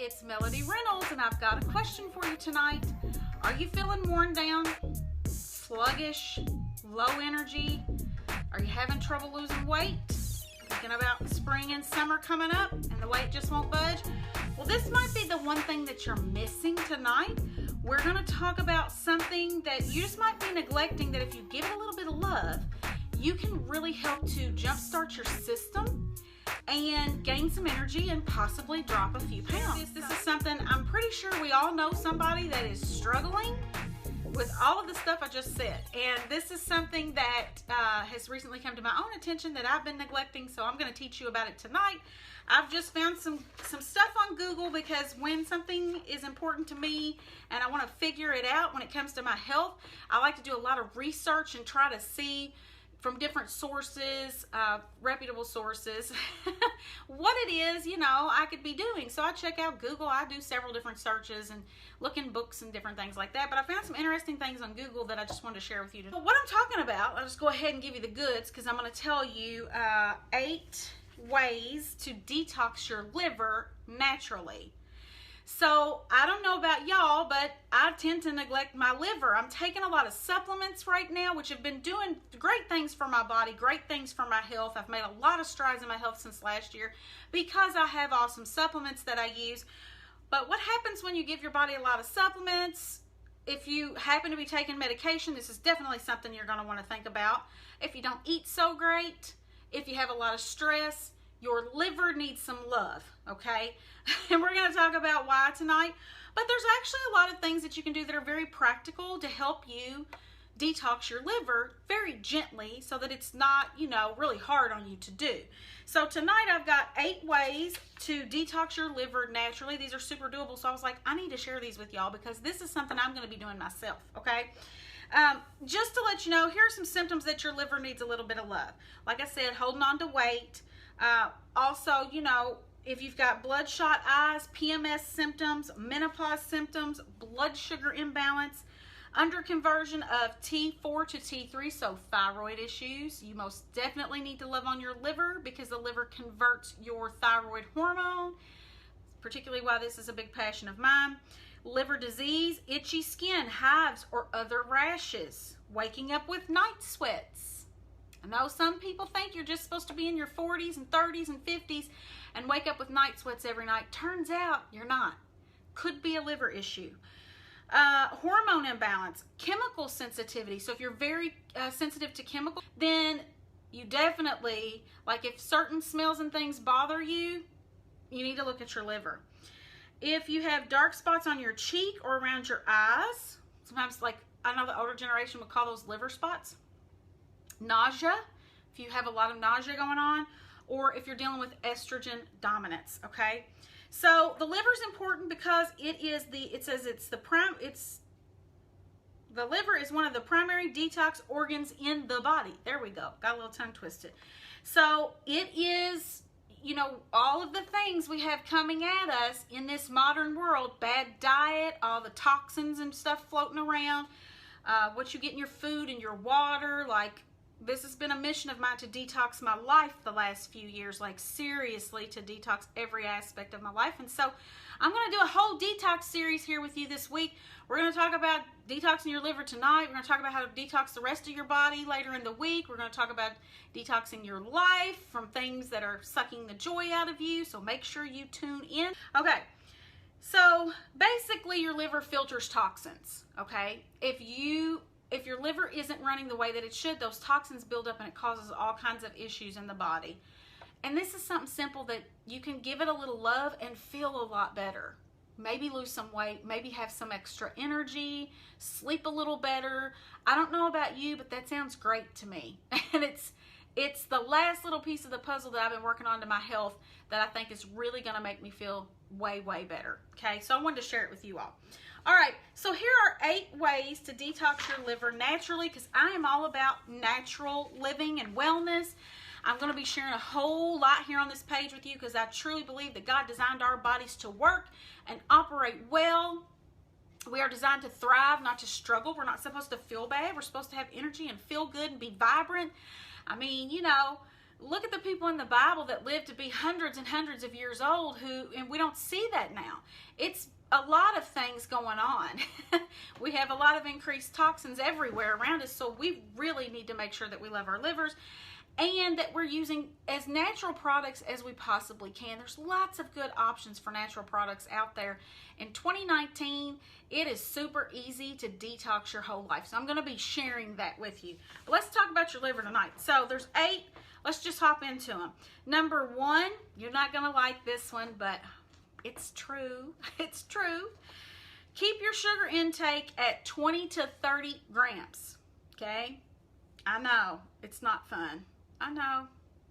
it's Melody Reynolds, and I've got a question for you tonight. Are you feeling worn down, sluggish, low energy? Are you having trouble losing weight? Thinking about spring and summer coming up and the weight just won't budge? Well, this might be the one thing that you're missing tonight. We're going to talk about something that you just might be neglecting, that if you give it a little bit of love, you can really help to jumpstart your system and gain some energy and possibly drop a few pounds. This is something I'm pretty sure we all know somebody that is struggling with all of the stuff I just said. And this is something that has recently come to my own attention that I've been neglecting, so I'm going to teach you about it tonight. I've just found some stuff on Google, because when something is important to me and I want to figure it out when it comes to my health, I like to do a lot of research and try to see from different sources, reputable sources, what it is, I could be doing. So I check out Google. I do several different searches and look in books and different things like that. But I found some interesting things on Google that I just wanted to share with you today. But what I'm talking about, I'll just go ahead and give you the goods, because I'm going to tell you 8 ways to detox your liver naturally. So I don't know about y'all, but I tend to neglect my liver. I'm taking a lot of supplements right now, which have been doing great things for my body, great things for my health. I've made a lot of strides in my health since last year because I have awesome supplements that I use. But what happens when you give your body a lot of supplements? If you happen to be taking medication, this is definitely something you're going to want to think about. If you don't eat so great, if you have a lot of stress, your liver needs some love, okay? And we're going to talk about why tonight. But there's actually a lot of things that you can do that are very practical to help you detox your liver very gently, so that it's not, really hard on you to do. So tonight I've got 8 ways to detox your liver naturally. These are super doable, so I was like, I need to share these with y'all, because this is something I'm going to be doing myself, okay? Just to let you know, here are some symptoms that your liver needs a little bit of love. Like I said, holding on to weight. Also, if you've got bloodshot eyes, PMS symptoms, menopause symptoms, blood sugar imbalance, underconversion of T4 to T3, so thyroid issues, you most definitely need to love on your liver, because the liver converts your thyroid hormone, particularly why this is a big passion of mine. Liver disease, itchy skin, hives, or other rashes, waking up with night sweats. I know some people think you're just supposed to be in your 40s and 30s and 50s and wake up with night sweats every night. Turns out you're not. Could be a liver issue. Hormone imbalance, chemical sensitivity. So if you're very sensitive to chemicals, then you definitely, like if certain smells and things bother you, you need to look at your liver. If you have dark spots on your cheek or around your eyes, sometimes, like, I know the older generation would call those liver spots. Nausea, if you have a lot of nausea going on, or if you're dealing with estrogen dominance, okay? So the liver is important because the liver is one of the primary detox organs in the body. There we go. Got a little tongue twisted. So it is, all of the things we have coming at us in this modern world, bad diet, all the toxins and stuff floating around, what you get in your food and your water. Like, this has been a mission of mine to detox my life the last few years, like seriously, to detox every aspect of my life. And so I'm going to do a whole detox series here with you this week. We're going to talk about detoxing your liver tonight. We're going to talk about how to detox the rest of your body later in the week. We're going to talk about detoxing your life from things that are sucking the joy out of you. So make sure you tune in. Okay. So basically, your liver filters toxins, okay? If your liver isn't running the way that it should, those toxins build up and it causes all kinds of issues in the body. And this is something simple that you can give it a little love and feel a lot better. Maybe lose some weight, maybe have some extra energy, sleep a little better. I don't know about you, but that sounds great to me. And it's the last little piece of the puzzle that I've been working on to my health that I think is really going to make me feel way, way better. Okay, so I wanted to share it with you all. All right, so here are 8 ways to detox your liver naturally, because I am all about natural living and wellness. I'm going to be sharing a whole lot here on this page with you, because I truly believe that God designed our bodies to work and operate well. We are designed to thrive, not to struggle. We're not supposed to feel bad. We're supposed to have energy and feel good and be vibrant. I mean, look at the people in the Bible that lived to be hundreds and hundreds of years old, and we don't see that now. It's a lot of things going on. We have a lot of increased toxins everywhere around us, so we really need to make sure that we love our livers and that we're using as natural products as we possibly can. There's lots of good options for natural products out there. In 2019, it is super easy to detox your whole life. So I'm going to be sharing that with you. But let's talk about your liver tonight. So there's 8. Let's just hop into them. Number 1, you're not going to like this one, but it's true. It's true. Keep your sugar intake at 20 to 30 grams. Okay? I know. It's not fun. I know.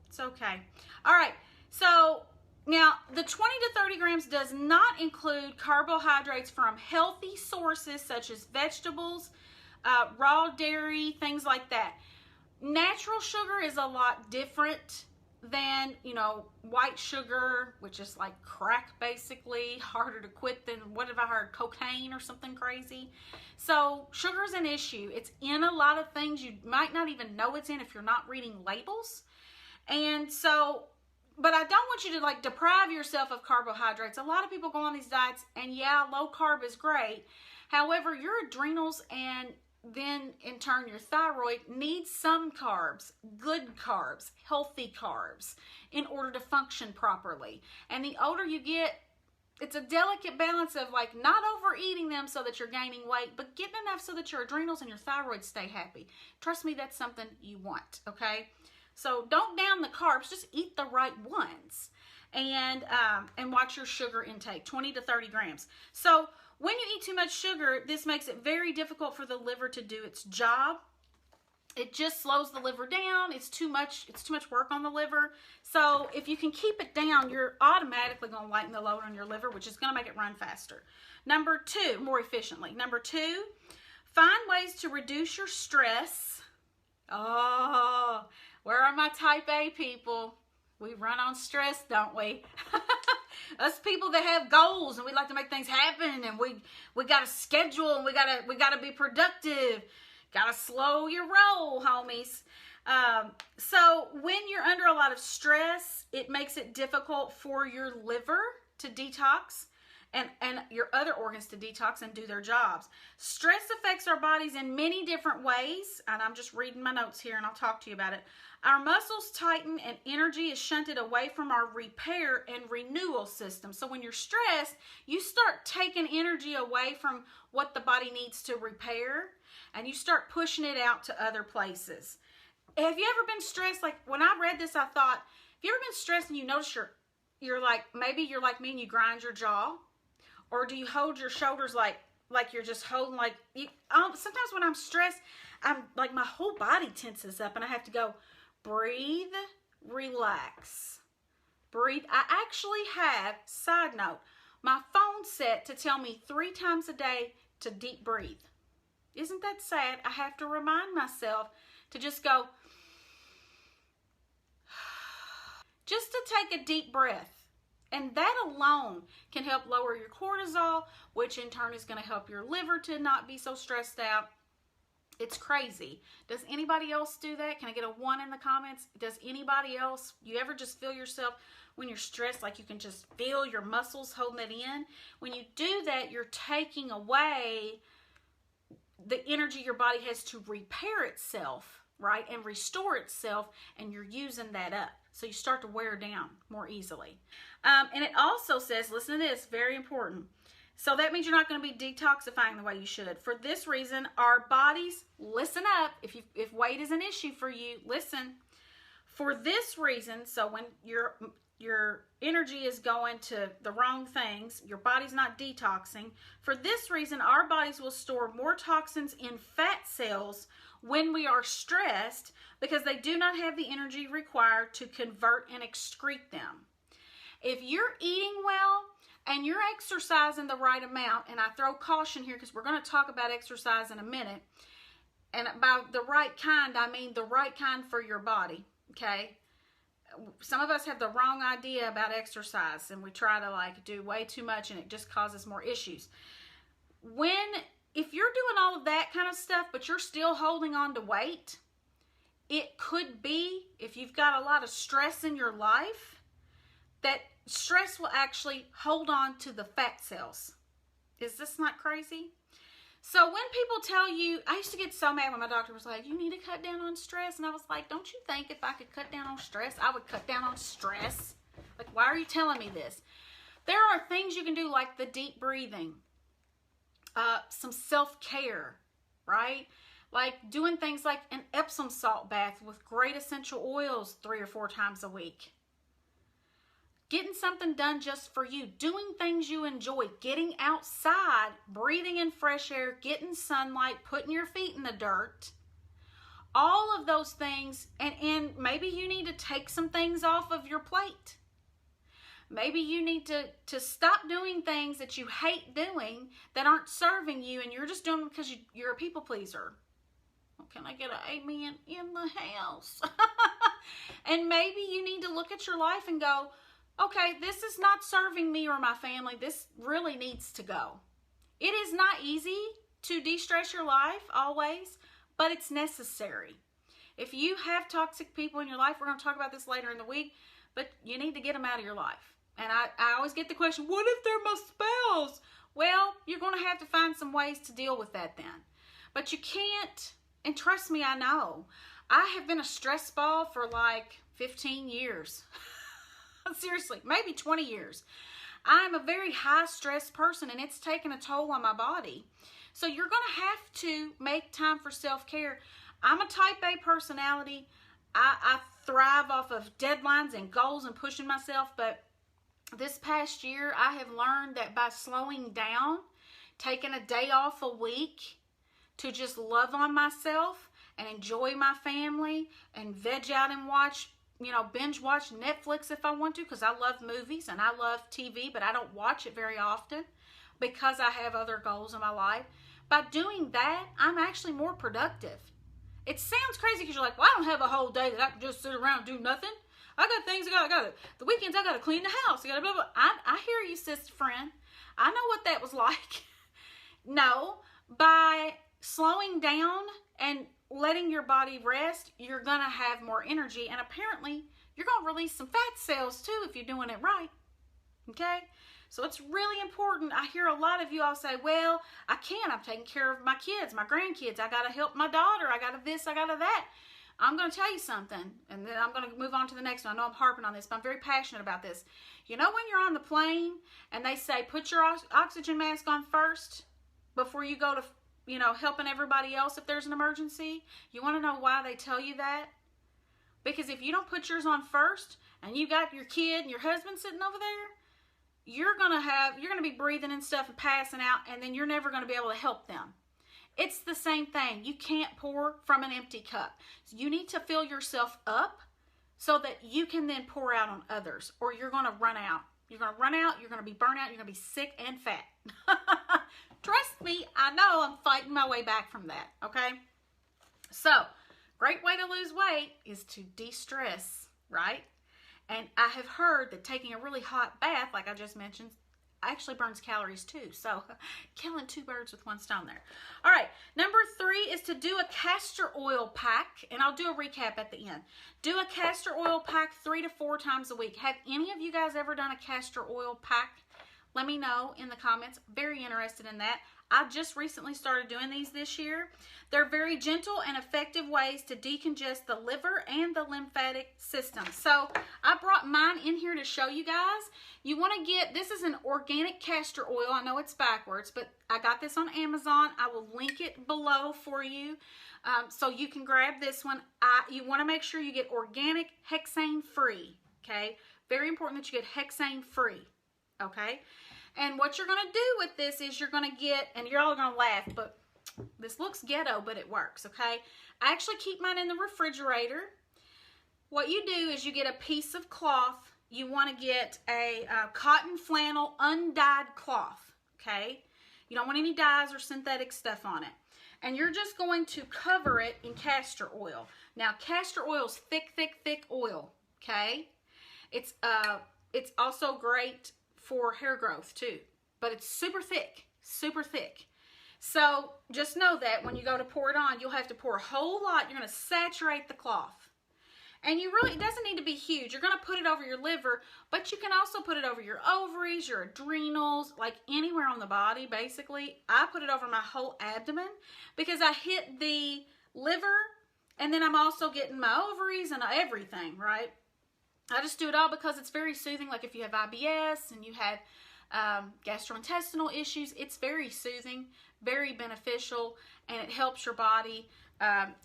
It's okay. All right. So now the 20 to 30 grams does not include carbohydrates from healthy sources such as vegetables, raw dairy, things like that. Natural sugar is a lot different than, white sugar, which is like crack basically, harder to quit than, what have I heard, cocaine or something crazy. So sugar is an issue. It's in a lot of things. You might not even know it's in if you're not reading labels. And so, but I don't want you to like deprive yourself of carbohydrates. A lot of people go on these diets and yeah, low carb is great. However, your adrenals and then in turn your thyroid needs some carbs, good carbs, healthy carbs in order to function properly. And the older you get, it's a delicate balance of like not overeating them so that you're gaining weight, but getting enough so that your adrenals and your thyroid stay happy. Trust me, that's something you want, okay? So don't down the carbs, just eat the right ones. And watch your sugar intake, 20 to 30 grams. So when you eat too much sugar, this makes it very difficult for the liver to do its job. It just slows the liver down. It's too much work on the liver. So if you can keep it down, you're automatically going to lighten the load on your liver, which is going to make it run faster. Number 2, more efficiently. Number 2, find ways to reduce your stress. Oh, where are my type A people? We run on stress, don't we? Us people that have goals and we like to make things happen, and we got a schedule, and we gotta be productive. Gotta slow your roll, homies. So when you're under a lot of stress, it makes it difficult for your liver to detox and your other organs to detox and do their jobs. Stress affects our bodies in many different ways, and I'm just reading my notes here and I'll talk to you about it. Our muscles tighten and energy is shunted away from our repair and renewal system. So when you're stressed, you start taking energy away from what the body needs to repair, and you start pushing it out to other places. Have you ever been stressed? Like when I read this, I thought, have you ever been stressed and you notice you're like, maybe you're like me and you grind your jaw? Or do you hold your shoulders like you're just holding sometimes when I'm stressed, I'm like my whole body tenses up and I have to go, breathe, relax, breathe. I actually have, side note, my phone set to tell me 3 times a day to deep breathe. Isn't that sad? I have to remind myself to just go, just to take a deep breath. And that alone can help lower your cortisol, which in turn is going to help your liver to not be so stressed out. It's crazy. Does anybody else do that? Can I get a 1 in the comments? Does anybody else? You ever just feel yourself when you're stressed, like you can just feel your muscles holding it in? When you do that, you're taking away the energy your body has to repair itself, right, and restore itself, and you're using that up. So you start to wear down more easily. And it also says, listen to this, very important. So that means you're not going to be detoxifying the way you should. For this reason, our bodies, listen up, if weight is an issue for you, listen. For this reason, so when your energy is going to the wrong things, your body's not detoxing. For this reason, our bodies will store more toxins in fat cells when we are stressed because they do not have the energy required to convert and excrete them. If you're eating well and you're exercising the right amount, and I throw caution here because we're going to talk about exercise in a minute, and by the right kind, I mean the right kind for your body, okay? Some of us have the wrong idea about exercise, and we try to do way too much, and it just causes more issues. If you're doing all of that kind of stuff, but you're still holding on to weight, it could be if you've got a lot of stress in your life, that stress will actually hold on to the fat cells. Is this not crazy? So when people tell you, I used to get so mad when my doctor was like, you need to cut down on stress. And I was like, don't you think if I could cut down on stress, I would cut down on stress? Like, why are you telling me this? There are things you can do like the deep breathing, some self-care, right? Like doing things like an Epsom salt bath with great essential oils 3 or 4 times a week. Getting something done just for you, doing things you enjoy, getting outside, breathing in fresh air, getting sunlight, putting your feet in the dirt. All of those things, and maybe you need to take some things off of your plate. Maybe you need to stop doing things that you hate doing that aren't serving you, and you're just doing them because you're a people pleaser. Well, can I get an amen in the house? And maybe you need to look at your life and go, okay, this is not serving me or my family. This really needs to go. It is not easy to de-stress your life always, but it's necessary. If you have toxic people in your life, we're going to talk about this later in the week, but you need to get them out of your life. And I always get the question, what if they're my spouse? Well, you're going to have to find some ways to deal with that then. But you can't, and trust me, I know. I have been a stress ball for like 15 years. Seriously, maybe 20 years. I'm a very high stress person, and it's taken a toll on my body. So you're going to have to make time for self-care. I'm a type A personality. I thrive off of deadlines and goals and pushing myself, but this past year I have learned that by slowing down, taking a day off a week to just love on myself and enjoy my family and veg out and watch, binge watch Netflix if I want to, because I love movies and I love TV, but I don't watch it very often because I have other goals in my life. By doing that, I'm actually more productive. It sounds crazy because you're like, well, I don't have a whole day that I can just sit around and do nothing. I got things I got the weekends I got to clean the house. I got to blah, blah. I hear you, sister friend. I know what that was like. No, by slowing down and letting your body rest, you're going to have more energy. And apparently, you're going to release some fat cells too if you're doing it right. Okay? So it's really important. I hear a lot of you all say, well, I can't. I'm taking care of my kids, my grandkids. I got to help my daughter. I got to this, I got to that. I'm going to tell you something, and then I'm going to move on to the next one. I know I'm harping on this, but I'm very passionate about this. You know when you're on the plane and they say, put your oxygen mask on first before you go to, helping everybody else if there's an emergency? You want to know why they tell you that? Because if you don't put yours on first and you got your kid and your husband sitting over there, you're going to be breathing and stuff and passing out, and then you're never going to be able to help them. It's the same thing. You can't pour from an empty cup. So you need to fill yourself up so that you can then pour out on others, or you're going to run out. You're going to run out, you're going to be burnt out, you're going to be sick and fat. Trust me, I know I'm fighting my way back from that, okay? So, great way to lose weight is to de-stress, right? And I have heard that taking a really hot bath, like I just mentioned, actually burns calories too. So killing 2 birds with 1 stone there. All right, number 3 is to do a castor oil pack, and I'll do a recap at the end. Do a castor oil pack 3 to 4 times a week. Have any of you guys ever done a castor oil pack? Let me know in the comments. Very interested in that. I just recently started doing these this year. They're very gentle and effective ways to decongest the liver and the lymphatic system. So I brought mine in here to show you guys. You want to get, this is an organic castor oil. I know it's backwards, but I got this on Amazon. I will link it below for you so you can grab this one. You want to make sure you get organic, hexane free, okay? Very important that you get hexane free, okay? And what you're going to do with this is you're going to get, and you're all going to laugh, but this looks ghetto, but it works, okay? I actually keep mine in the refrigerator. What you do is you get a piece of cloth. You want to get a cotton flannel undyed cloth, okay? You don't want any dyes or synthetic stuff on it. And you're just going to cover it in castor oil. Now, castor oil is thick, thick, thick oil, okay? It's also great for hair growth too, but it's super thick, super thick. So just know that when you go to pour it on, you'll have to pour a whole lot. You're going to saturate the cloth. And it doesn't need to be huge. You're going to put it over your liver, but you can also put it over your ovaries, your adrenals, like anywhere on the body, basically. I put it over my whole abdomen because I hit the liver, and then I'm also getting my ovaries and everything, right? I just do it all because it's very soothing. Like if you have IBS and you have gastrointestinal issues, it's very soothing, very beneficial, and it helps your body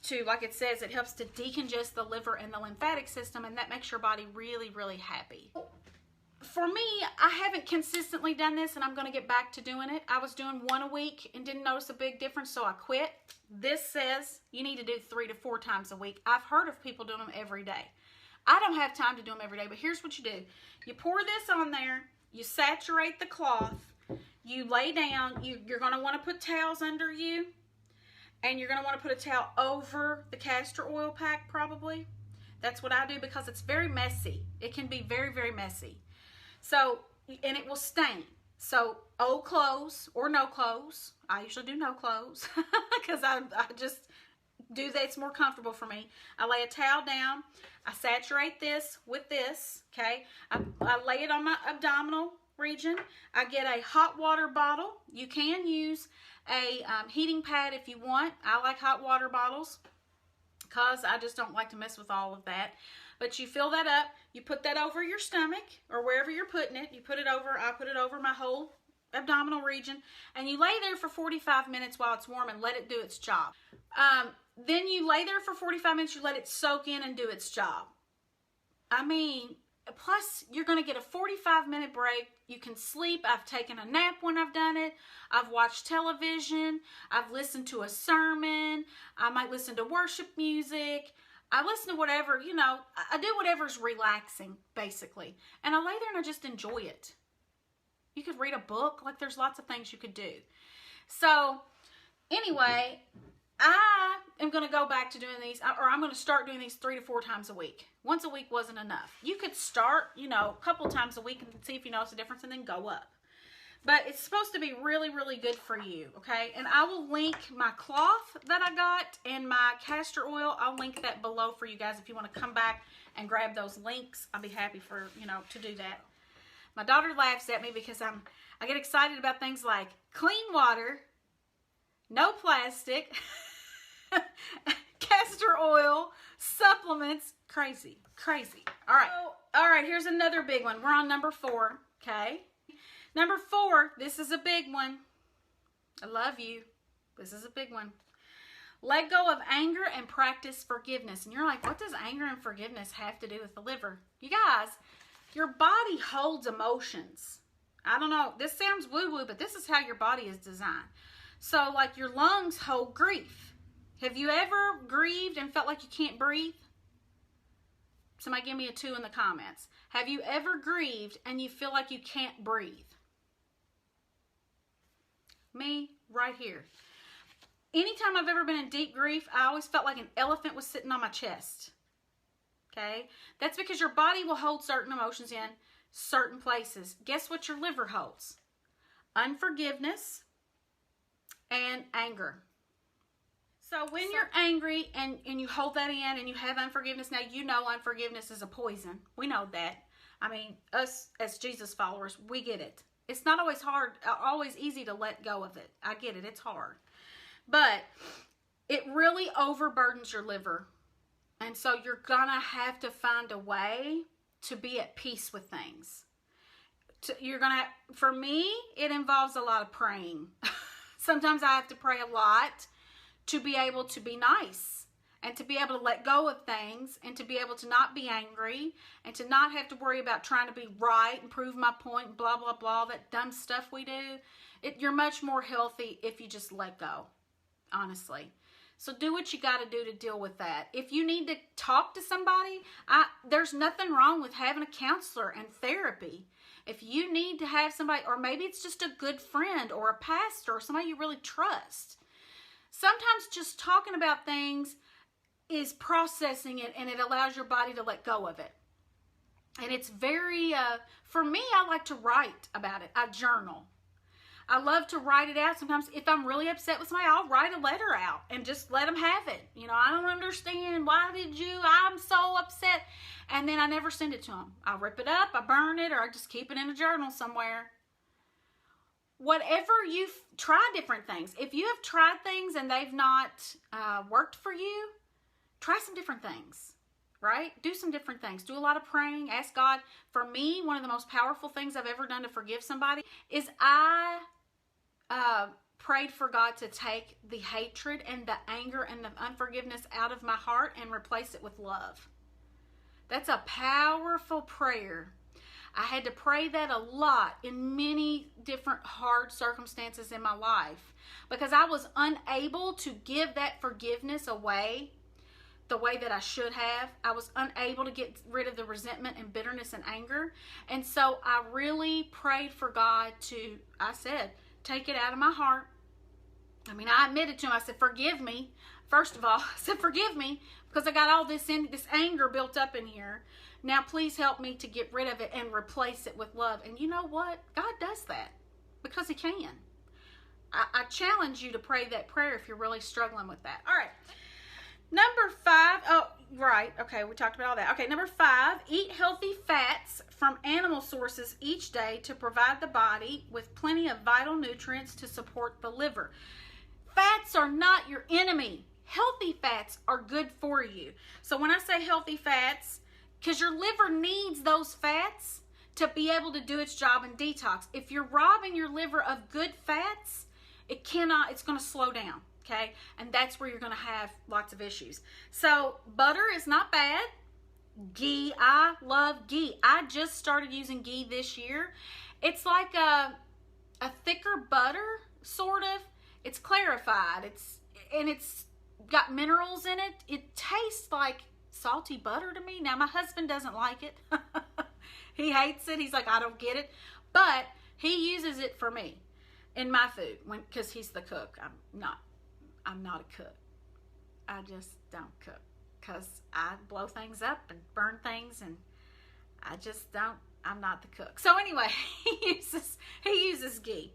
to, like it says, it helps to decongest the liver and the lymphatic system, and that makes your body really, really happy. For me, I haven't consistently done this, and I'm going to get back to doing it. I was doing 1 a week and didn't notice a big difference, so I quit. This says you need to do 3 to 4 times a week. I've heard of people doing them every day. I don't have time to do them every day, but here's what you do. You pour this on there, you saturate the cloth, you lay down, you're going to want to put towels under you, and you're going to want to put a towel over the castor oil pack probably. That's what I do because it's very messy. It can be very, very messy. So, and it will stain. So, old clothes or no clothes. I usually do no clothes because I just do that. It's more comfortable for me. I lay a towel down. I saturate this with this, okay? I lay it on my abdominal region. I get a hot water bottle. You can use a heating pad if you want. I like hot water bottles because I just don't like to mess with all of that. But you fill that up. You put that over your stomach or wherever you're putting it. You put it over, I put it over my whole abdominal region. And you lay there for 45 minutes while it's warm and let it do its job. Then you lay there for 45 minutes. You let it soak in and do its job. I mean, plus you're going to get a 45-minute break. You can sleep. I've taken a nap when I've done it. I've watched television. I've listened to a sermon. I might listen to worship music. I listen to whatever, you know, I do whatever's relaxing, basically. And I lay there and I just enjoy it. You could read a book. Like, there's lots of things you could do. So, anyway, I am going to go back to doing these, or I'm going to start doing these 3 to 4 times a week. Once a week wasn't enough. You could start, you know, a couple times a week and see if you notice a difference and then go up. But it's supposed to be really, really good for you, okay? And I will link my cloth that I got and my castor oil. I'll link that below for you guys if you want to come back and grab those links. I'll be happy for, you know, to do that. My daughter laughs at me because I get excited about things like clean water, no plastic, castor oil, supplements. Crazy, crazy. All right. All right, here's another big one. We're on number 4, okay? Number 4, this is a big one. I love you. This is a big one. Let go of anger and practice forgiveness. And you're like, what does anger and forgiveness have to do with the liver? You guys, your body holds emotions. I don't know. This sounds woo-woo, but this is how your body is designed. So, like, your lungs hold grief. Have you ever grieved and felt like you can't breathe? Somebody give me a 2 in the comments. Have you ever grieved and you feel like you can't breathe? Me, right here. Anytime I've ever been in deep grief, I always felt like an elephant was sitting on my chest. Okay? That's because your body will hold certain emotions in certain places. Guess what your liver holds? Unforgiveness and anger. So when you're angry and you hold that in and you have unforgiveness, now you know unforgiveness is a poison. We know that. I mean, us as Jesus followers, we get it. It's not always hard, always easy to let go of it. I get it. It's hard. But it really overburdens your liver. And so you're going to have to find a way to be at peace with things. For me, it involves a lot of praying. Sometimes I have to pray a lot to be able to be nice and to be able to let go of things and to be able to not be angry and to not have to worry about trying to be right and prove my point and blah, blah, blah, that dumb stuff we do. You're much more healthy if you just let go, honestly. So do what you got to do to deal with that. If you need to talk to somebody, there's nothing wrong with having a counselor and therapy. If you need to have somebody, or maybe it's just a good friend or a pastor or somebody you really trust. Sometimes just talking about things is processing it, and it allows your body to let go of it. And it's very, for me, I like to write about it. I journal. I love to write it out. Sometimes if I'm really upset with somebody, I'll write a letter out and just let them have it. You know, I don't understand. Why did you? I'm so upset. and then I never send it to them. I rip it up, I burn it, or I just keep it in a journal somewhere. Whatever you've tried, different things. If you have tried things and they've not worked for you, try some different things, right? Do some different things. Do a lot of praying. Ask God. For me, one of the most powerful things I've ever done to forgive somebody is I prayed for God to take the hatred and the anger and the unforgiveness out of my heart and replace it with love. That's a powerful prayer. I had to pray that a lot in many different hard circumstances in my life because I was unable to give that forgiveness away the way that I should have. I was unable to get rid of the resentment and bitterness and anger. And so I really prayed for God to, I said, take it out of my heart. I mean, I admitted to him, I said, forgive me. First of all, I said, forgive me because I got all this anger built up in here. Now, please help me to get rid of it and replace it with love. And you know what? God does that because he can. I challenge you to pray that prayer if you're really struggling with that. All right. Number 5. Oh, right. Okay, we talked about all that. Okay, number 5. Eat healthy fats from animal sources each day to provide the body with plenty of vital nutrients to support the liver. Fats are not your enemy. Healthy fats are good for you. So when I say healthy fats, because your liver needs those fats to be able to do its job in detox. If you're robbing your liver of good fats, it's going to slow down, okay? And that's where you're going to have lots of issues. So butter is not bad. Ghee, I love ghee. I just started using ghee this year. It's like a thicker butter, sort of. It's clarified. It's got minerals in it. It tastes like salty butter to me. Now, my husband doesn't like it. He hates it. He's like, I don't get it. But he uses it for me in my food because he's the cook. I'm not a cook. I just don't cook because I blow things up and burn things, and I just don't. I'm not the cook. So anyway, he uses ghee,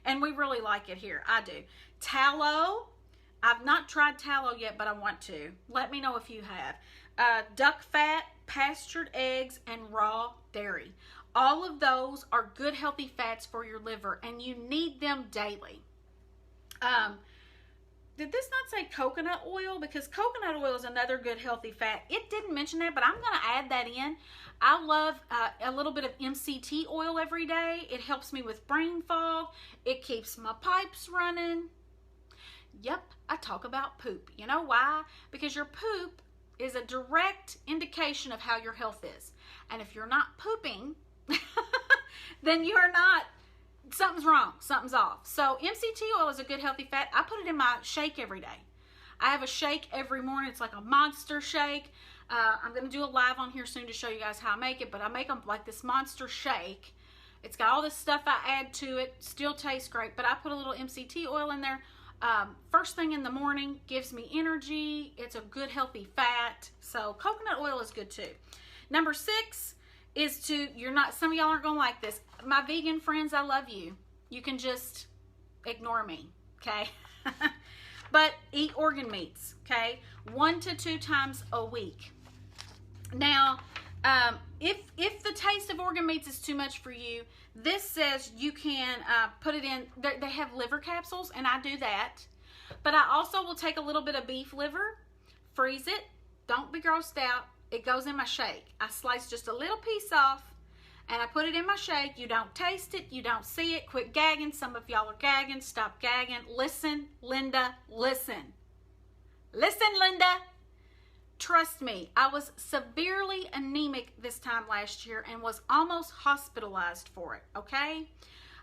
and we really like it here. I do. Tallow. I've not tried tallow yet, but I want to. Let me know if you have. Duck fat, pastured eggs, and raw dairy. All of those are good, healthy fats for your liver, and you need them daily. Did this not say coconut oil? Because coconut oil is another good, healthy fat. It didn't mention that, but I'm going to add that in. I love a little bit of MCT oil every day. It helps me with brain fog. It keeps my pipes running. Yep, I talk about poop. You know why? Because your poop is a direct indication of how your health is. And if you're not pooping, then you're not, something's wrong, something's off. So MCT oil is a good healthy fat. I put it in my shake every day. I have a shake every morning. It's like a monster shake. I'm going to do a live on here soon to show you guys how I make it, but I make them like this monster shake. It's got all this stuff I add to it. Still tastes great, but I put a little MCT oil in there. First thing in the morning, gives me energy. It's a good healthy fat. So coconut oil is good too. Number 6 is some of y'all aren't gonna like this. My vegan friends, I love you. You can just ignore me, okay? But eat organ meats, okay? 1 to 2 times a week. Now, if the taste of organ meats is too much for you, this says you can put it in. They have liver capsules, and I do that. But I also will take a little bit of beef liver, freeze it. Don't be grossed out. It goes in my shake. I slice just a little piece off, and I put it in my shake. You don't taste it. You don't see it. Quit gagging. Some of y'all are gagging. Stop gagging. Listen, Linda. Listen. Listen, Linda. Trust me, I was severely anemic this time last year and was almost hospitalized for it, okay?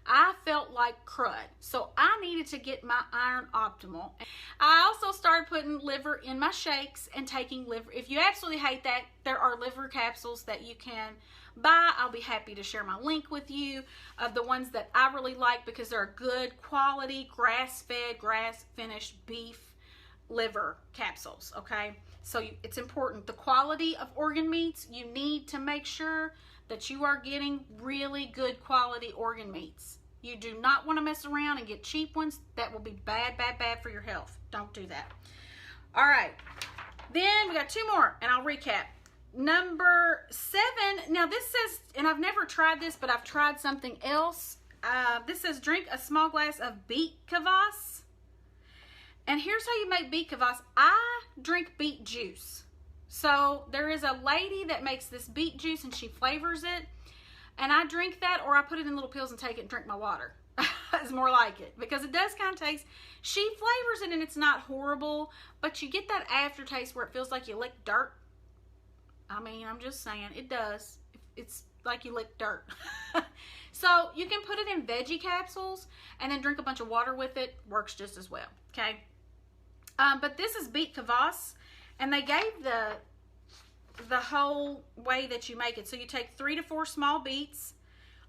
I felt like crud, so I needed to get my iron optimal. I also started putting liver in my shakes and taking liver. If you absolutely hate that, there are liver capsules that you can buy. I'll be happy to share my link with you of the ones that I really like because they're good quality, grass-fed, grass-finished beef liver capsules, okay? So it's important. The quality of organ meats, you need to make sure that you are getting really good quality organ meats. You do not want to mess around and get cheap ones. That will be bad, bad, bad for your health. Don't do that. All right. Then we got 2 more, and I'll recap. Number 7, now this says, and I've never tried this, but I've tried something else. This says drink a small glass of Beet Kavas. And here's how you make Beet Kavas. I drink beet juice. So there is a lady that makes this beet juice and she flavors it. And I drink that, or I put it in little pills and take it and drink my water. It's more like it, because it does kind of taste, she flavors it and it's not horrible, but you get that aftertaste where it feels like you licked dirt. I mean, I'm just saying, it does. It's like you licked dirt. So you can put it in veggie capsules and then drink a bunch of water with it. Works just as well, okay? But this is Beet Kavas, and they gave the whole way that you make it. So you take 3 to 4 small beets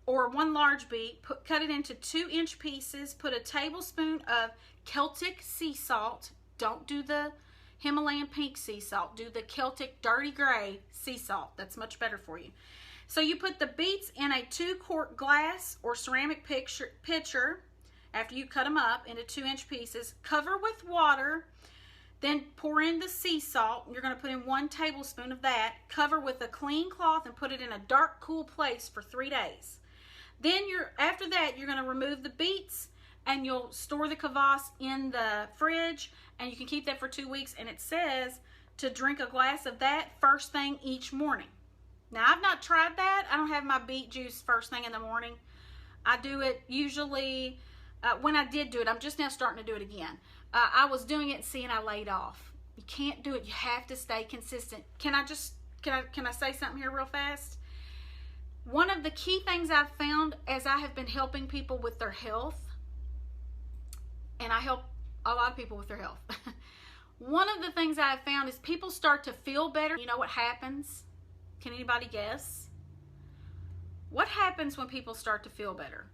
or 1 large beet, cut it into 2-inch pieces, put a tablespoon of Celtic sea salt. Don't do the Himalayan pink sea salt. Do the Celtic dirty gray sea salt. That's much better for you. So you put the beets in a 2-quart glass or ceramic pitcher after you cut them up into 2-inch pieces. Cover with water. Then pour in the sea salt. You're going to put in 1 tablespoon of that. Cover with a clean cloth and put it in a dark, cool place for 3 days. Then after that, you're going to remove the beets and you'll store the kvass in the fridge, and you can keep that for 2 weeks. And it says to drink a glass of that first thing each morning. Now, I've not tried that. I don't have my beet juice first thing in the morning. I do it usually, when I did do it, I'm just now starting to do it again. I was doing it and seeing I laid off. You can't do it. You have to stay consistent. Can I say something here real fast? One of the key things I've found as I have been helping people with their health, and I help a lot of people with their health. One of the things I have found is people start to feel better. You know what happens? Can anybody guess? What happens when people start to feel better?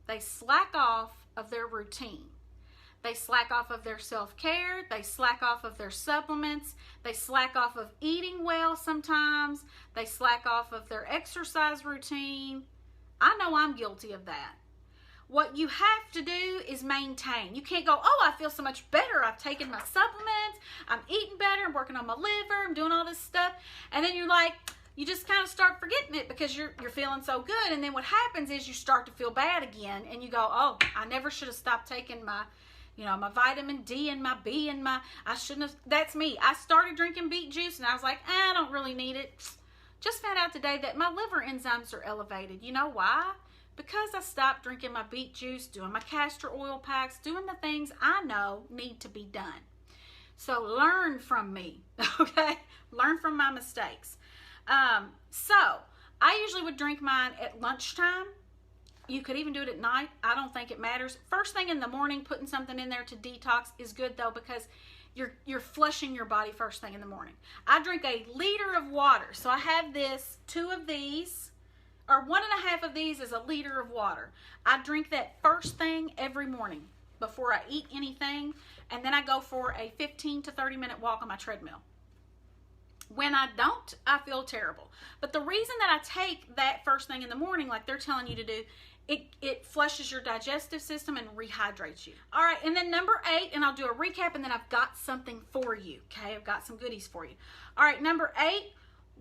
They slack off of their routine. They slack off of their self-care. They slack off of their supplements. They slack off of eating well sometimes. They slack off of their exercise routine. I know I'm guilty of that. What you have to do is maintain. You can't go, oh, I feel so much better. I've taken my supplements. I'm eating better. I'm working on my liver. I'm doing all this stuff. And then you're like, you just kind of start forgetting it because you're feeling so good. And then what happens is you start to feel bad again. And you go, oh, I never should have stopped taking my, my vitamin D and my B and I shouldn't have. That's me. I started drinking beet juice and I was like, I don't really need it. Just found out today that my liver enzymes are elevated. You know why? Because I stopped drinking my beet juice, doing my castor oil packs, doing the things I know need to be done. So learn from me, okay? Learn from my mistakes. So I usually would drink mine at lunchtime. You could even do it at night. I don't think it matters. First thing in the morning, putting something in there to detox is good though, because you're flushing your body first thing in the morning. I drink a liter of water. So I have 2 of these, or 1.5 of these is a liter of water. I drink that first thing every morning before I eat anything, and then I go for a 15 to 30 minute walk on my treadmill. When I don't, I feel terrible. But the reason that I take that first thing in the morning, like they're telling you to do, it flushes your digestive system and rehydrates you. All right, and then number 8, and I'll do a recap, and then I've got something for you, okay? I've got some goodies for you. All right, number 8,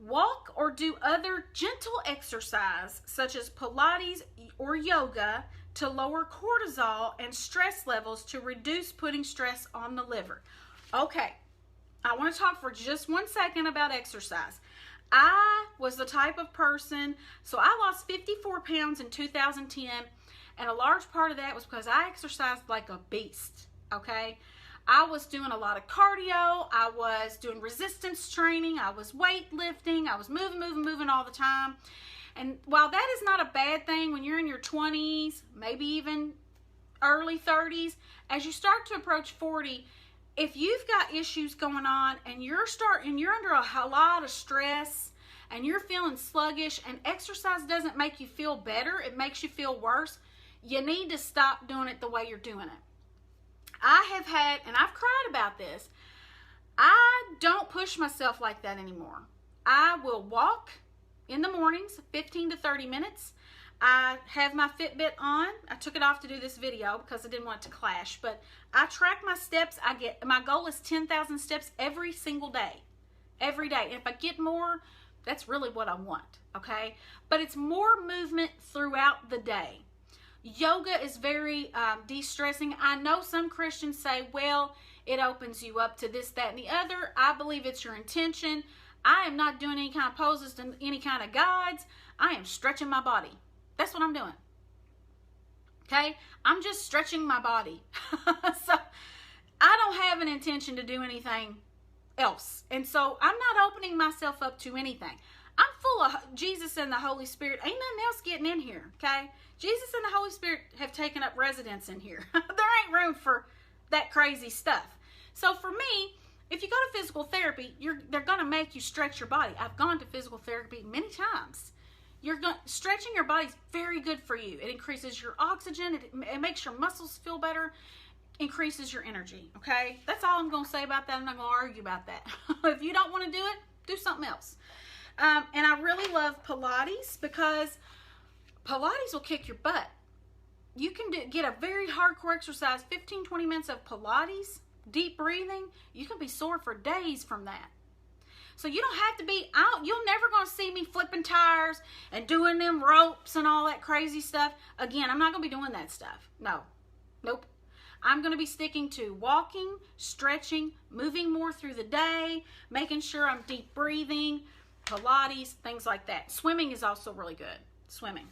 walk or do other gentle exercise, such as Pilates or yoga, to lower cortisol and stress levels to reduce putting stress on the liver. Okay, I want to talk for just 1 second about exercise. I was the type of person, so I lost 54 pounds in 2010, and a large part of that was because I exercised like a beast, okay? I was doing a lot of cardio, I was doing resistance training, I was weightlifting, I was moving all the time. And while that is not a bad thing when you're in your 20s, maybe even early 30s, as you start to approach 40, if you've got issues going on and you're under a lot of stress and you're feeling sluggish and exercise doesn't make you feel better, it makes you feel worse, you need to stop doing it the way you're doing it. I have had, and I've cried about this, I don't push myself like that anymore. I will walk in the mornings, 15 to 30 minutes. I have my Fitbit on. I took it off to do this video because I didn't want it to clash, but I track my steps. My goal is 10,000 steps every single day. every day. And if I get more, that's really what I want, okay? But it's more movement throughout the day. Yoga is very de-stressing. I know some Christians say, well, it opens you up to this, that, and the other. I believe it's your intention. I am not doing any kind of poses to any kind of gods. I am stretching my body. That's what I'm doing. Okay? I'm just stretching my body. So I don't have an intention to do anything else. And so I'm not opening myself up to anything. I'm full of Jesus and the Holy Spirit. Ain't nothing else getting in here, okay? Jesus and the Holy Spirit have taken up residence in here. There ain't room for that crazy stuff. So for me, if you go to physical therapy, they're going to make you stretch your body. I've gone to physical therapy many times. Stretching your body is very good for you. It increases your oxygen. It makes your muscles feel better. Increases your energy, okay? That's all I'm going to say about that. I'm not going to argue about that. If you don't want to do it, do something else. And I really love Pilates because Pilates will kick your butt. You can get a very hardcore exercise, 15-20 minutes of Pilates, deep breathing. You can be sore for days from that. So you don't have to be out. You're never going to see me flipping tires and doing them ropes and all that crazy stuff. Again, I'm not going to be doing that stuff. No. Nope. I'm going to be sticking to walking, stretching, moving more through the day, making sure I'm deep breathing, Pilates, things like that. Swimming is also really good. Swimming.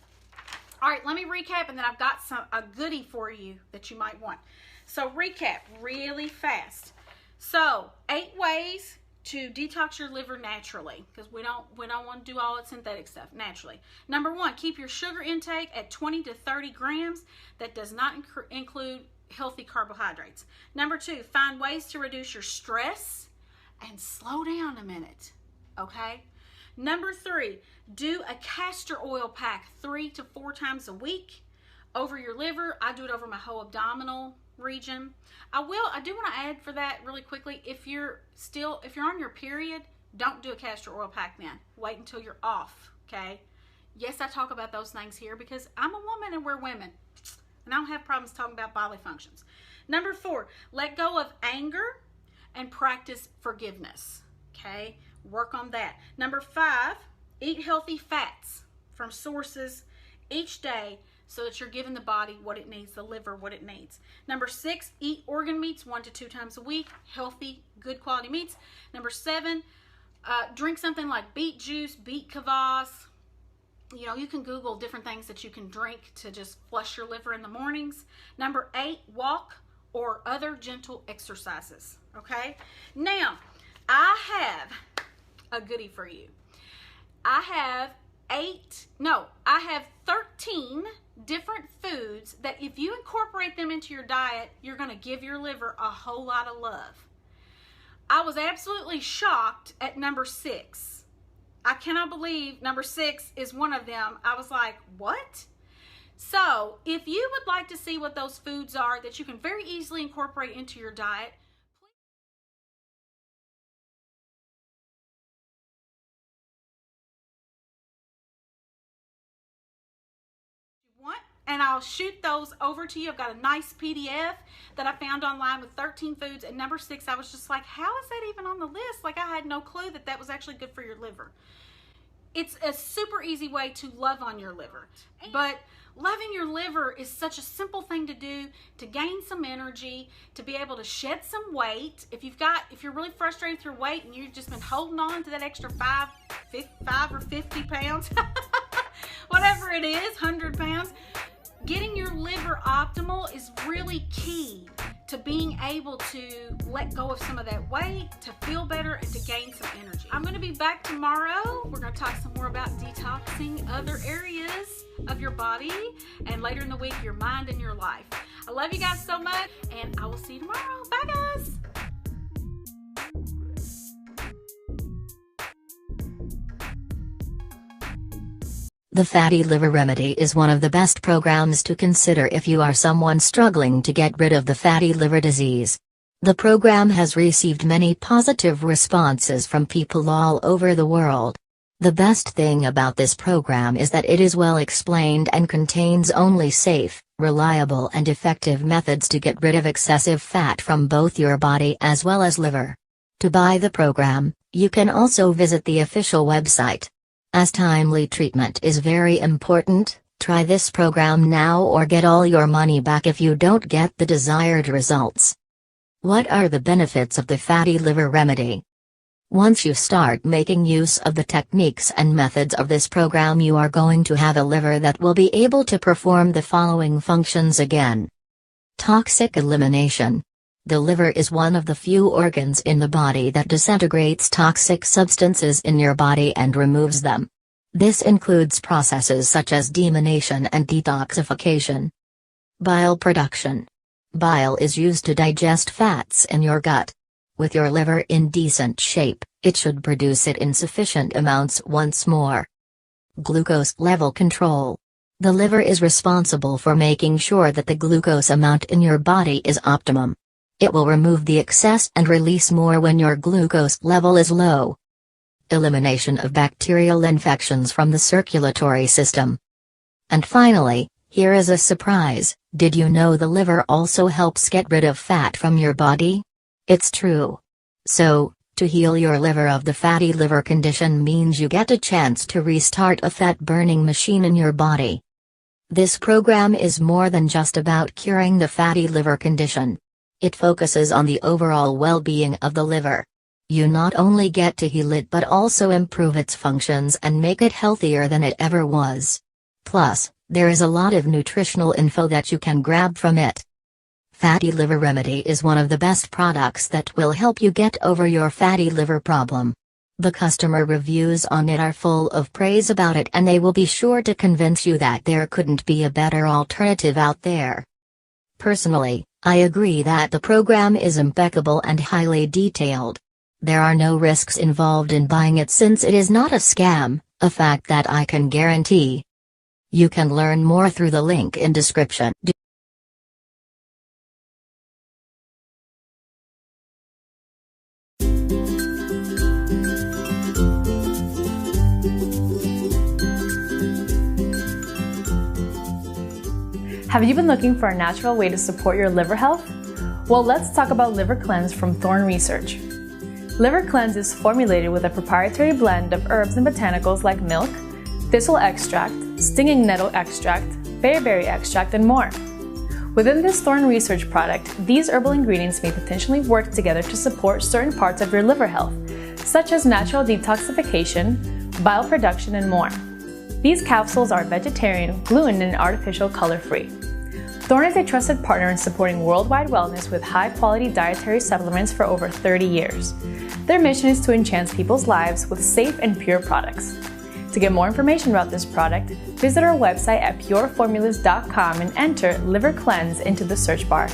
All right, let me recap, and then I've got a goodie for you that you might want. So recap really fast. So 8 ways to detox your liver naturally, because we don't want to do all that synthetic stuff naturally. Number 1, keep your sugar intake at 20 to 30 grams. That does not include healthy carbohydrates. Number 2, find ways to reduce your stress and slow down a minute, okay? Number 3, do a castor oil pack 3 to 4 times a week over your liver. I do it over my whole abdominal region. I do want to add for that really quickly, if you're on your period, don't do a castor oil pack then. Wait until you're off, okay? Yes, I talk about those things here because I'm a woman and we're women. And I don't have problems talking about bodily functions. Number 4, let go of anger and practice forgiveness, okay? Work on that. Number 5, eat healthy fats from sources each day so that you're giving the body what it needs, the liver what it needs. Number 6, eat organ meats 1 to 2 times a week, healthy, good quality meats. Number 7, drink something like beet juice, Beet Kavas. You know, you can Google different things that you can drink to just flush your liver in the mornings. Number 8, walk or other gentle exercises, okay? Now, I have a goodie for you. I have 13 different foods that if you incorporate them into your diet, you're going to give your liver a whole lot of love. I was absolutely shocked at number 6. I cannot believe number 6 is one of them. I was like, what? So if you would like to see what those foods are that you can very easily incorporate into your diet, and I'll shoot those over to you. I've got a nice PDF that I found online with 13 foods, and number 6, I was just like, how is that even on the list? Like, I had no clue that that was actually good for your liver. It's a super easy way to love on your liver. But loving your liver is such a simple thing to do to gain some energy, to be able to shed some weight. If you're really frustrated with your weight and you've just been holding on to that extra 5 or 50 pounds, whatever it is, 100 pounds, getting your liver optimal is really key to being able to let go of some of that weight, to feel better, and to gain some energy. I'm going to be back tomorrow. We're going to talk some more about detoxing other areas of your body, and later in the week, your mind and your life. I love you guys so much, and I will see you tomorrow. Bye, guys. The Fatty Liver Remedy is one of the best programs to consider if you are someone struggling to get rid of the fatty liver disease. The program has received many positive responses from people all over the world. The best thing about this program is that it is well explained and contains only safe, reliable and effective methods to get rid of excessive fat from both your body as well as liver. To buy the program, You can also visit the official website. As timely treatment is very important, try this program now or get all your money back if you don't get the desired results. What are the benefits of the fatty liver remedy? Once you start making use of the techniques and methods of this program, you are going to have a liver that will be able to perform the following functions again. Toxic elimination. The liver is one of the few organs in the body that disintegrates toxic substances in your body and removes them. This includes processes such as deamination and detoxification. Bile production. Bile is used to digest fats in your gut. With your liver in decent shape, it should produce it in sufficient amounts once more. Glucose level control. The liver is responsible for making sure that the glucose amount in your body is optimum. It will remove the excess and release more when your glucose level is low. Elimination of bacterial infections from the circulatory system. And finally, here is a surprise: did you know the liver also helps get rid of fat from your body? It's true. So, to heal your liver of the fatty liver condition means you get a chance to restart a fat-burning machine in your body. This program is more than just about curing the fatty liver condition. It focuses on the overall well-being of the liver. You not only get to heal it but also improve its functions and make it healthier than it ever was. Plus, there is a lot of nutritional info that you can grab from it. Fatty liver remedy is one of the best products that will help you get over your fatty liver problem. The customer reviews on it are full of praise about it, and they will be sure to convince you that there couldn't be a better alternative out there. Personally, I agree that the program is impeccable and highly detailed. There are no risks involved in buying it since it is not a scam, a fact that I can guarantee. You can learn more through the link in description. Have you been looking for a natural way to support your liver health? Well, let's talk about Liver Cleanse from Thorne Research. Liver Cleanse is formulated with a proprietary blend of herbs and botanicals like milk, thistle extract, stinging nettle extract, bearberry extract, and more. Within this Thorne Research product, these herbal ingredients may potentially work together to support certain parts of your liver health, such as natural detoxification, bile production, and more. These capsules are vegetarian, gluten, and artificial color-free. Thorne is a trusted partner in supporting worldwide wellness with high-quality dietary supplements for over 30 years. Their mission is to enhance people's lives with safe and pure products. To get more information about this product, visit our website at pureformulas.com and enter Liver Cleanse into the search bar.